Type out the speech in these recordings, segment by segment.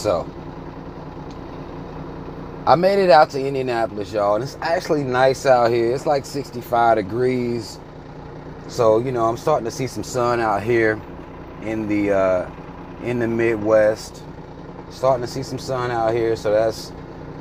So, I made it out to Indianapolis, y'all, and it's actually nice out here. It's like 65 degrees. So, you know, I'm starting to see some sun out here in the Midwest. Starting to see some sun out here, so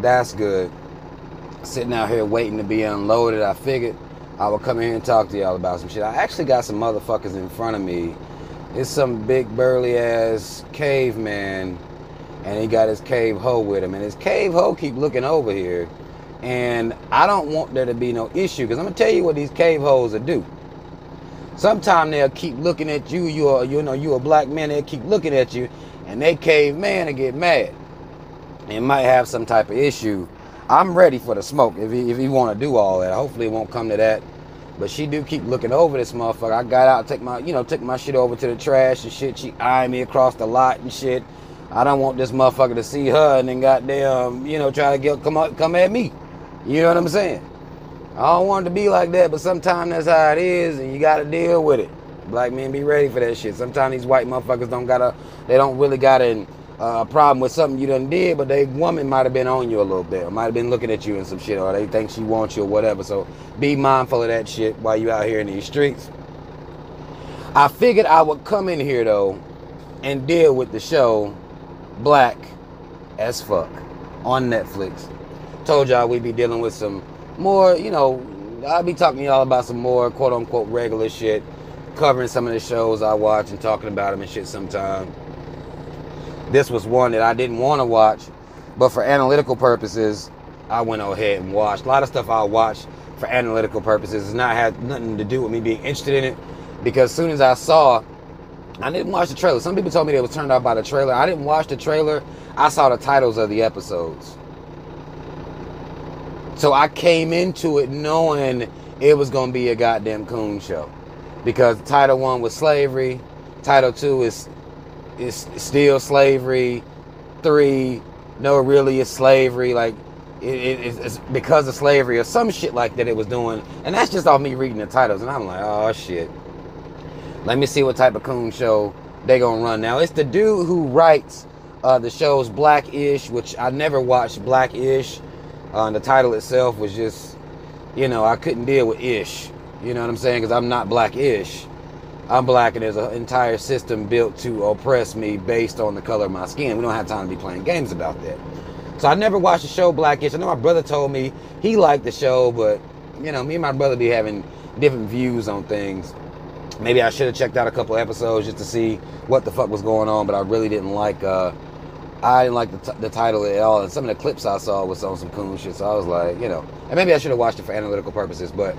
that's good. Sitting out here waiting to be unloaded. I figured I would come in here and talk to y'all about some shit. I actually got some motherfuckers in front of me. It's some big burly ass caveman, and he got his cave hoe with him, and his cave hoe keep looking over here, and I don't want there to be no issue, because I'm gonna tell you what these cave hoes will do. Sometimes they'll keep looking at you. You a black man. They'll keep looking at you, and they caveman will get mad and might have some type of issue. I'm ready for the smoke if he want to do all that. Hopefully it won't come to that. But she do keep looking over this motherfucker. I got out, took my shit over to the trash and shit. She eyeing me across the lot and shit. I don't want this motherfucker to see her and then goddamn, try to come at me. You know what I'm saying? I don't want it to be like that, but sometimes that's how it is, and you got to deal with it. Black men be ready for that shit. Sometimes these white motherfuckers don't really got a problem with something you done did, but they woman might have been on you a little bit, or might have been looking at you and some shit, or they think she wants you or whatever. So be mindful of that shit while you out here in these streets. I figured I would come in here though and deal with the show Black as Fuck on Netflix. Told y'all we'd be dealing with some more, I'll be talking to y'all about some more quote unquote regular shit, covering some of the shows I watch and talking about them and shit sometime. This was one that I didn't want to watch, but for analytical purposes, I went ahead and watched. A lot of stuff I watch for analytical purposes has not had nothing to do with me being interested in it, because as soon as I didn't watch the trailer. Some people told me they was turned off by the trailer. I didn't watch the trailer. I saw the titles of the episodes. So I came into it knowing it was going to be a goddamn coon show, because title 1 was slavery, title 2 is still slavery, 3, no, really it's slavery, like it's because of slavery or some shit like that it was doing. And that's just off me reading the titles, and I'm like, oh shit, let me see what type of coon show they gonna run. Now it's the dude who writes the shows Black-ish, which I never watched Black-ish. The title itself was just, I couldn't deal with ish, you know what I'm saying, because I'm not Black-ish. I'm black, and there's an entire system built to oppress me based on the color of my skin. We don't have time to be playing games about that. So I never watched the show Black-ish. I know my brother told me he liked the show, but, me and my brother be having different views on things. Maybe I should have checked out a couple episodes just to see what the fuck was going on, but I really didn't like, the title at all. And some of the clips I saw was on some coon shit, so I was like, and maybe I should have watched it for analytical purposes, but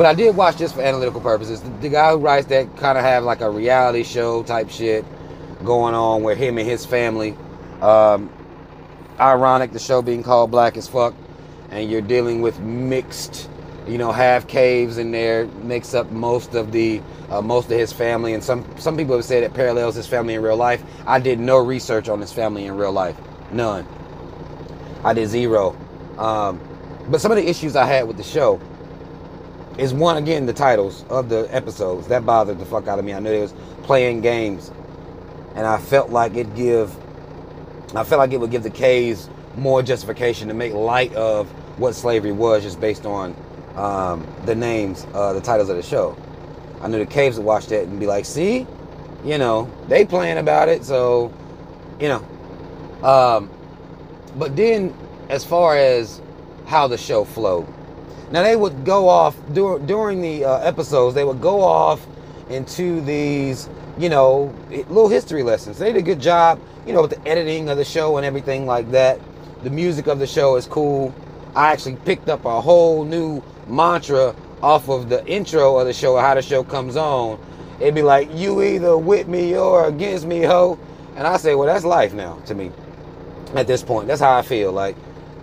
I did watch this for analytical purposes. The guy who writes that kind of have like a reality show type shit going on where him and his family. Ironic, the show being called Black as Fuck, and you're dealing with mixed, half caves in there, makes up most of his family, and some people have said it parallels his family in real life. I did no research on his family in real life, none. I did zero. But some of the issues I had with the show is, one, again, the titles of the episodes. That bothered the fuck out of me. I knew they was playing games, and I felt like it would give the caves more justification to make light of what slavery was, just based on the names, the titles of the show. I knew the caves would watch that and be like, see, they playing about it, so, but then as far as how the show flowed, now they would go off during the episodes, they would go off into these, little history lessons. They did a good job, with the editing of the show and everything like that. The music of the show is cool. I actually picked up a whole new mantra off of the intro of the show, how the show comes on. It'd be like, you either with me or against me, ho. And I say, well, that's life now to me at this point. That's how I feel. Like,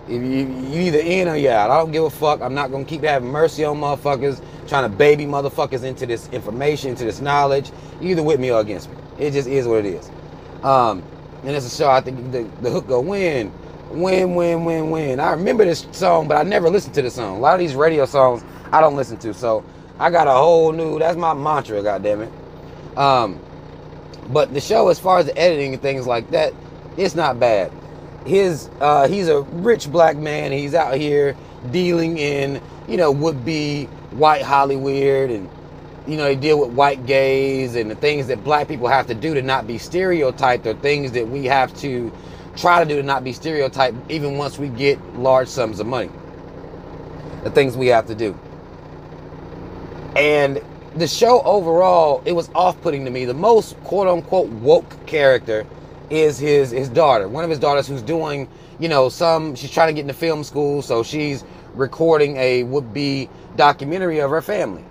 if you either in or you out. I don't give a fuck. I'm not going to keep having mercy on motherfuckers, trying to baby motherfuckers into this information, into this knowledge. You either with me or against me. It just is what it is. And it's a show, I think the hook go win. I remember this song, but I never listened to the song. A lot of these radio songs I don't listen to, so I got a whole new, that's my mantra, goddammit. But the show, as far as the editing and things like that, it's not bad. He's a rich black man. He's out here dealing in, would-be white Hollywood, and they deal with white gays and the things that black people have to do to not be stereotyped, or things that we have to try to do to not be stereotyped, even once we get large sums of money. The things we have to do. And the show overall, it was off-putting to me. The most quote-unquote woke character is his daughter. One of his daughters who's doing, she's trying to get into film school, so she's recording a would-be documentary of her family.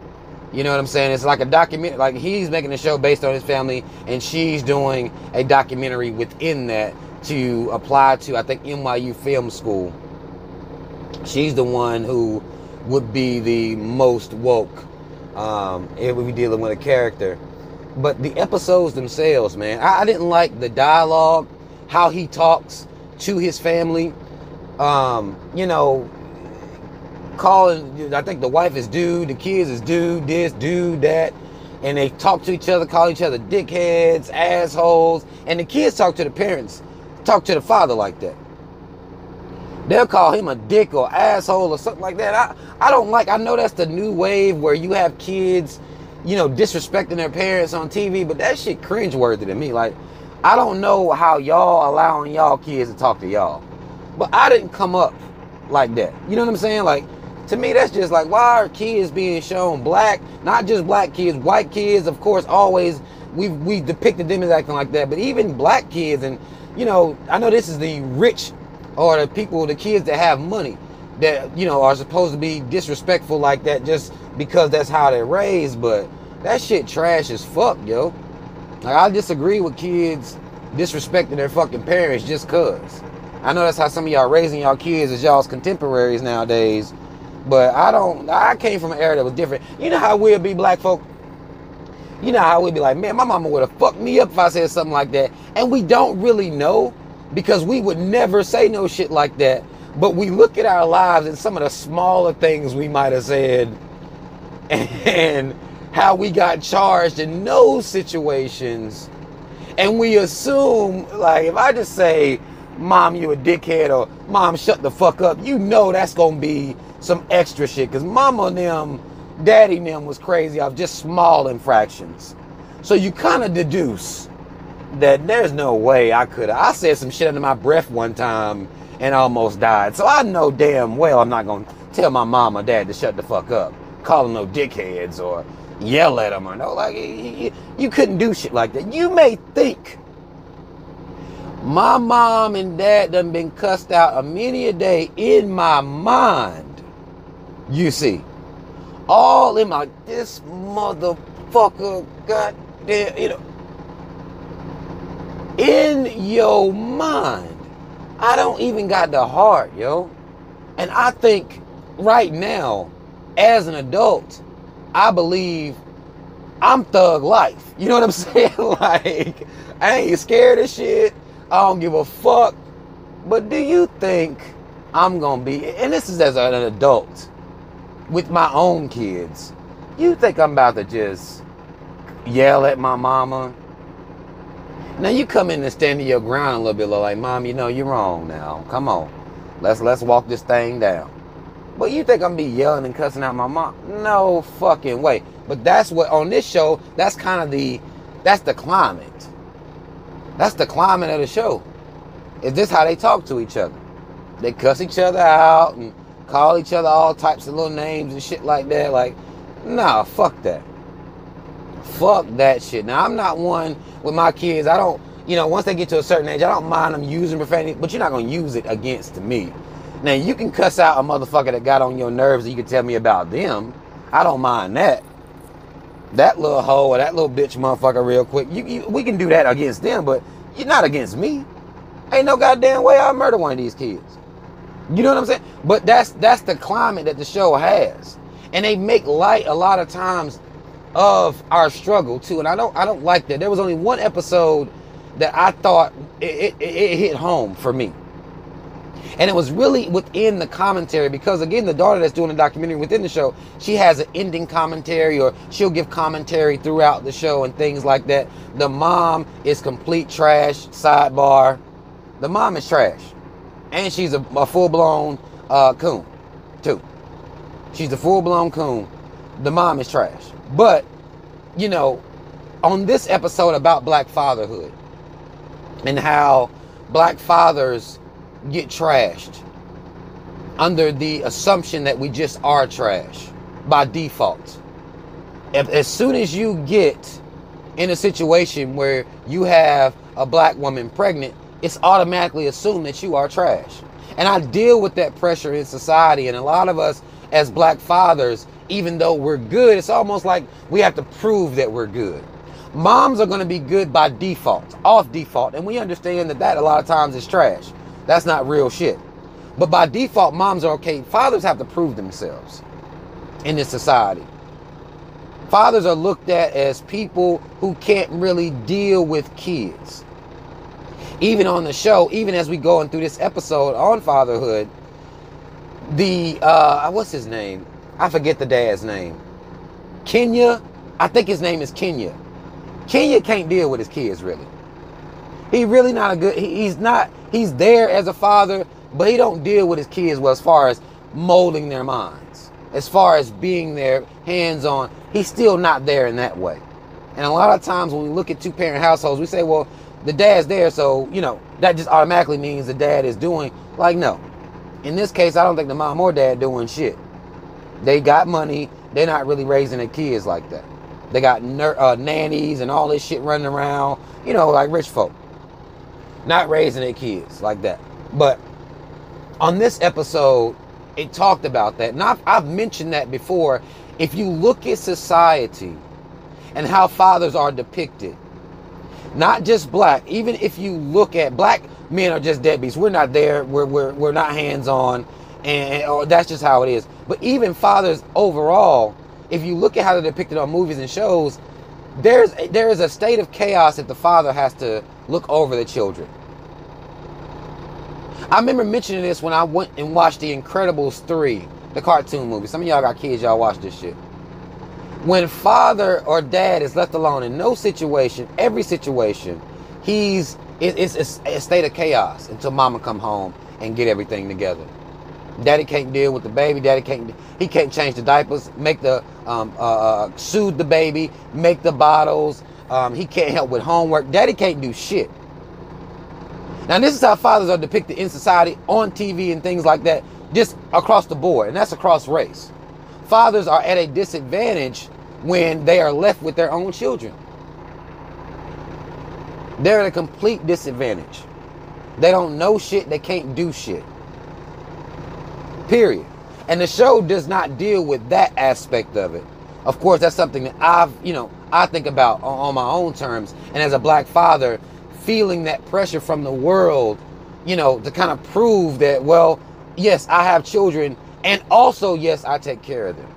You know what I'm saying? It's like a documentary, like he's making a show based on his family, and she's doing a documentary within that to apply to, I think, NYU Film School. She's the one who would be the most woke. It would be dealing with a character. But the episodes themselves, man, I didn't like the dialogue, how he talks to his family. Calling, I think the wife is dude, the kids is dude, this, dude, that. And they talk to each other, call each other dickheads, assholes. And the kids talk to the parents, talk to the father like that. They'll call him a dick or asshole or something like that. I don't like, I know that's the new wave where you have kids, disrespecting their parents on TV, but that shit cringeworthy to me. Like, I don't know how y'all allowing y'all kids to talk to y'all. But I didn't come up like that. You know what I'm saying? Like, to me, that's just like, why are kids being shown black, not just black kids, white kids, of course, always, we depicted them as acting like that, but even black kids, and, I know this is the rich, or the people, the kids that have money, that, are supposed to be disrespectful like that just because that's how they're raised, but that shit trash as fuck, yo. Like, I disagree with kids disrespecting their fucking parents just cause. I know that's how some of y'all raising y'all kids as y'all's contemporaries nowadays, but I came from an era that was different. You know how we'll be, black folk? You know how we'd be like, man, my mama would have fucked me up if I said something like that. And we don't really know, because we would never say no shit like that. But we look at our lives and some of the smaller things we might have said, and how we got charged in those situations. And we assume, like, if I just say, Mom, you a dickhead, or Mom, shut the fuck up, that's gonna be some extra shit, because Mama and them, Daddy and them was crazy off just small infractions. So you kind of deduce that there's no way I said some shit under my breath one time and almost died. So I know damn well I'm not gonna tell my mom or dad to shut the fuck up, call them no dickheads, or yell at them, or no, like, you couldn't do shit like that. You may think my mom and dad done been cussed out a many a day in my mind. You see, all in my, this motherfucker, goddamn, in your mind. I don't even got the heart, yo. And I think right now, as an adult, I believe I'm thug life. You know what I'm saying? Like, I ain't scared of shit. I don't give a fuck. But do you think I'm gonna be, and this is as an adult, with my own kids, you think I'm about to just yell at my mama? Now you come in and stand to your ground a little bit, like, Mom, you're wrong now. Come on. Let's walk this thing down. But you think I'm gonna be yelling and cussing out my mom? No fucking way. But that's what, on this show, that's kind of that's the climate. That's the climate of the show. Is this how they talk to each other? They cuss each other out and call each other all types of little names and shit like that. Like, nah, fuck that. Fuck that shit. Now, I'm not one with my kids. I don't, once they get to a certain age, I don't mind them using profanity, but you're not going to use it against me. Now, you can cuss out a motherfucker that got on your nerves and you can tell me about them. I don't mind that. That little hoe or that little bitch motherfucker real quick. We can do that against them, but you're not against me. Ain't no goddamn way I'll murder one of these kids. You know what I'm saying? But that's the climate that the show has. And they make light a lot of times of our struggle too. And I don't like that. There was only one episode that I thought it hit home for me. And it was really within the commentary, because again, the daughter that's doing the documentary within the show, she has an ending commentary, or she'll give commentary throughout the show and things like that. The mom is complete trash. Sidebar. The mom is trash. And she's a full-blown coon, too. She's a full-blown coon. The mom is trash. But, you know, on this episode about black fatherhood and how black fathers get trashed under the assumption that we just are trash by default. As soon as you get in a situation where you have a black woman pregnant, it's automatically assumed that you are trash. And I deal with that pressure in society, and a lot of us as black fathers, even though we're good, it's almost like we have to prove that we're good. Moms are going to be good by default, off default, and we understand that a lot of times is trash. That's not real shit. But by default, moms are okay. Fathers have to prove themselves in this society. Fathers are looked at as people who can't really deal with kids. Even on the show, even as we going through this episode on fatherhood, the, what's his name? I forget the dad's name. Kenya? I think his name is Kenya. Kenya can't deal with his kids, really. He really not a good, he's there as a father, but he don't deal with his kids well as far as molding their minds. As far as being there, hands-on, he's still not there in that way. And a lot of times when we look at two-parent households, we say, well, the dad's there, so, you know, that just automatically means the dad is doing, like, no. In this case, I don't think the mom or dad doing shit. They got money, they're not really raising their kids like that. They got nannies and all this shit running around, you know, like rich folk. Not raising their kids like that. But on this episode, it talked about that. And I've mentioned that before. If you look at society and how fathers are depicted, not just black, even if you look at black men are just deadbeats. We're not there. We're not hands-on. And that's just how it is. But even fathers overall, if you look at how they're depicted on movies and shows, there is a state of chaos if the father has to look over the children. I remember mentioning this when I went and watched The Incredibles 3, the cartoon movie. Some of y'all got kids, y'all watch this shit. When father or dad is left alone in no situation, every situation, it's a state of chaos until mama come home and get everything together. Daddy can't deal with the baby. He can't change the diapers, make the soothe the baby, make the bottles. He can't help with homework. Daddy can't do shit. Now this is how fathers are depicted in society, on TV and things like that, just across the board, and that's across race. Fathers are at a disadvantage when they are left with their own children. They're at a complete disadvantage. They don't know shit. They can't do shit. Period. And the show does not deal with that aspect of it. Of course, that's something that I think about on my own terms. And as a black father, feeling that pressure from the world, to kind of prove that, well, yes, I have children. And also, yes, I take care of them.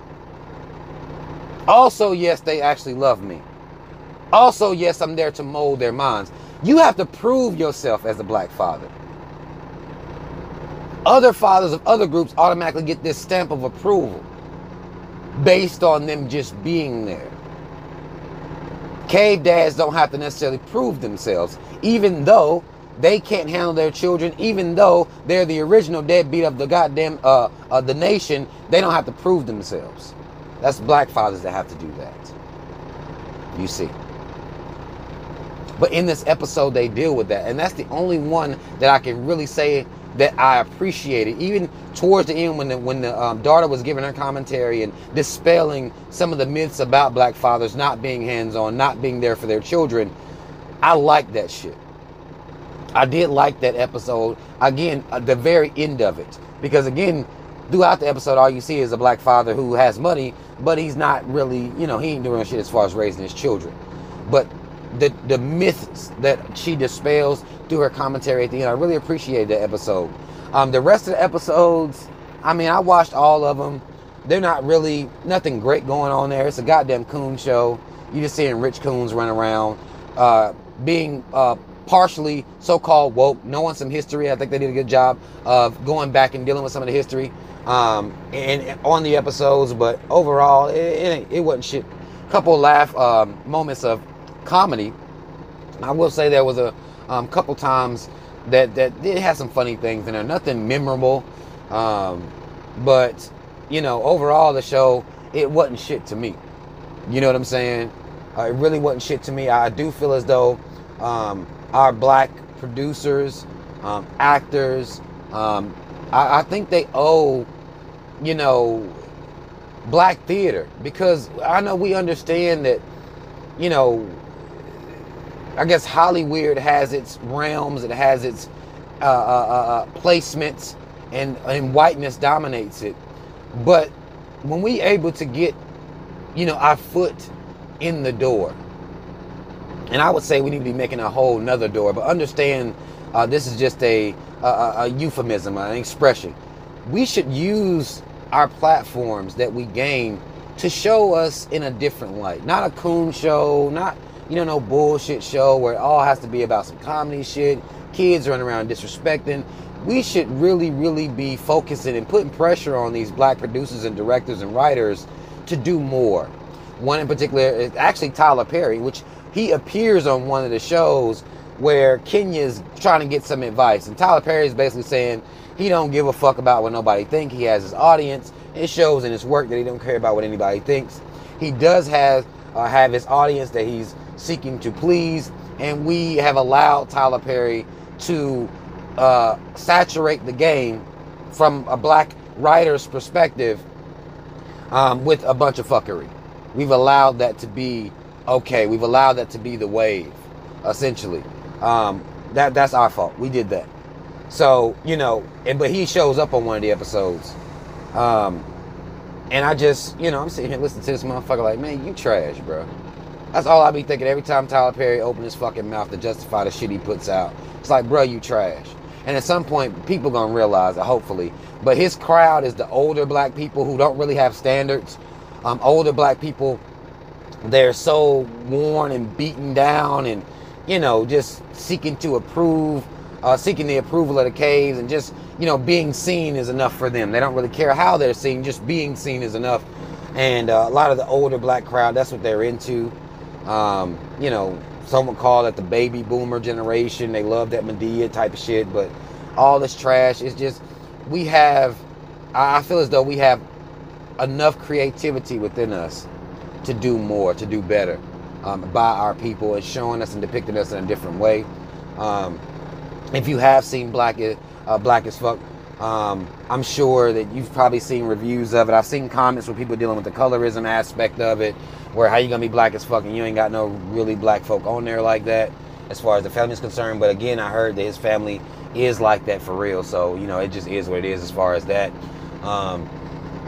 Also, yes, they actually love me. Also, yes, I'm there to mold their minds. You have to prove yourself as a black father. Other fathers of other groups automatically get this stamp of approval based on them just being there. Cave dads don't have to necessarily prove themselves, even though they can't handle their children, even though they're the original deadbeat of the goddamn the nation. They don't have to prove themselves. That's black fathers that have to do that. You see. But in this episode, they deal with that. And that's the only one that I can really say that I appreciated. Even towards the end, when the daughter was giving her commentary and dispelling some of the myths about black fathers not being hands-on, not being there for their children, I liked that shit. I did like that episode. Again, the very end of it. Because again, throughout the episode, all you see is a black father who has money, but he's not really, he ain't doing shit as far as raising his children. But the myths that she dispels through her commentary at the end, I really appreciated that episode. The rest of the episodes, I watched all of them. They're not really, nothing great going on there. It's a goddamn coon show. You just seeing rich coons run around, being partially so-called woke, knowing some history. I think they did a good job of going back and dealing with some of the history and on the episodes, but overall, it wasn't shit. Couple laugh moments of comedy. I will say there was a couple times that it had some funny things in there. Nothing memorable, but overall the show, it wasn't shit to me. You know what I'm saying? It really wasn't shit to me. I do feel as though our black producers, actors, I think they owe, black theater, because I know we understand that, I guess Hollywood has its realms, it has its placements, and whiteness dominates it. But when we able to get, our foot in the door, and I would say we need to be making a whole nother door, but understand this is just a euphemism, an expression. We should use our platforms that we gain to show us in a different light. Not a coon show, not, no bullshit show where it all has to be about some comedy shit, kids running around disrespecting. We should really, really be focusing and putting pressure on these black producers and directors and writers to do more. One in particular is actually Tyler Perry, which he appears on one of the shows where Kenya's trying to get some advice. And Tyler Perry is basically saying he don't give a fuck about what nobody think. He has his audience. It shows in his work that he don't care about what anybody thinks. He does have his audience that he's seeking to please. And we have allowed Tyler Perry to saturate the game from a black writer's perspective with a bunch of fuckery. We've allowed that to be okay. We've allowed that to be the wave, essentially. That's our fault. We did that. So, but he shows up on one of the episodes. And I just, I'm sitting here listening to this motherfucker like, man, you trash, bro. That's all I be thinking every time Tyler Perry opens his fucking mouth to justify the shit he puts out. It's like, bro, you trash. And at some point, people gonna realize it, hopefully. But his crowd is the older black people who don't really have standards. Older black people, they're so worn and beaten down and, just seeking to approve, seeking the approval of the caves, and just, being seen is enough for them. They don't really care how they're seen, just being seen is enough. And a lot of the older black crowd, that's what they're into. Some would call it the baby boomer generation. They love that Medea type of shit, but all this trash is just, I feel as though we have enough creativity within us to do more, to do better by our people, and showing us and depicting us in a different way. If you have seen Black as Fuck, I'm sure that you've probably seen reviews of it. I've seen comments where people dealing with the colorism aspect of it, where how you gonna be black as fuck and you ain't got no really black folk on there like that, as far as the family is concerned. But again, I heard that his family is like that for real, so it just is what it is as far as that.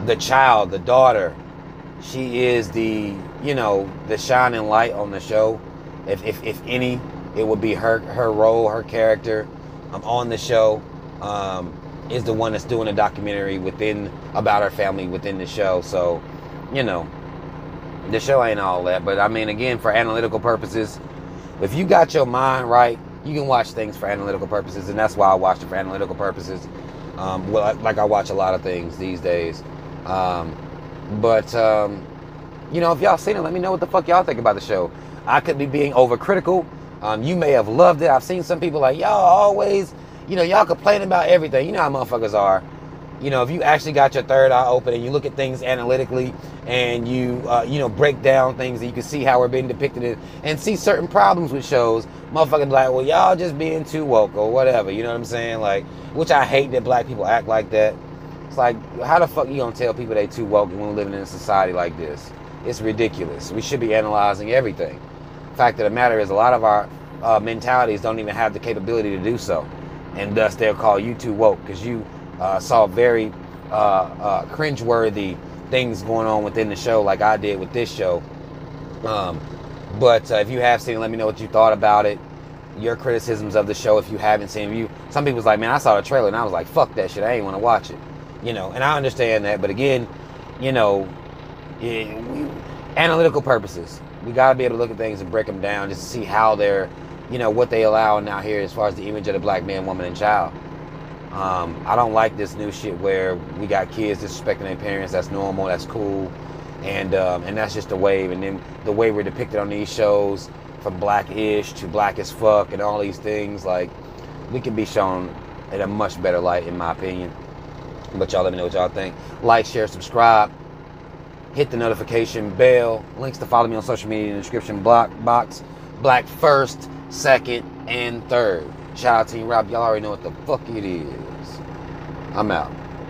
The child, the daughter, she is the the shining light on the show. If any, it would be her role, her character on the show. Is the one that's doing a documentary about her family within the show. So, the show ain't all that. But I mean, again, for analytical purposes, if you got your mind right, you can watch things for analytical purposes, and that's why I watch it for analytical purposes. Like I watch a lot of things these days. But if y'all seen it, let me know what the fuck y'all think about the show. I could be being overcritical. You may have loved it. I've seen some people like, y'all always, y'all complain about everything. You know how motherfuckers are. If you actually got your third eye open and you look at things analytically and you, break down things and you can see how we're being depicted and see certain problems with shows, motherfuckers be like, well, y'all just being too woke or whatever. You know what I'm saying? Like, which I hate that black people act like that. It's like, how the fuck you gonna tell people they too woke when we're living in a society like this? It's ridiculous. We should be analyzing everything. The fact of the matter is, a lot of our mentalities don't even have the capability to do so. And thus they'll call you too woke because you saw very cringeworthy things going on within the show, like I did with this show. But if you have seen it, let me know what you thought about it. Your criticisms of the show if you haven't seen it. Some people's like, man, I saw the trailer and I was like, fuck that shit, I ain't want to watch it. And I understand that, but again, analytical purposes. We got to be able to look at things and break them down just to see how they're you know, what they allow now here as far as the image of the black man, woman, and child. I don't like this new shit where we got kids disrespecting their parents. That's normal. That's cool. And that's just the wave. And then the way we're depicted on these shows, from Black-ish to Black as fuck and all these things, like, we can be shown in a much better light, in my opinion. But y'all let me know what y'all think. Like, share, subscribe. Hit the notification bell. Links to follow me on social media in the description box. Black first, second, and third. Shout out to Team Rob. Y'all already know what the fuck it is. I'm out.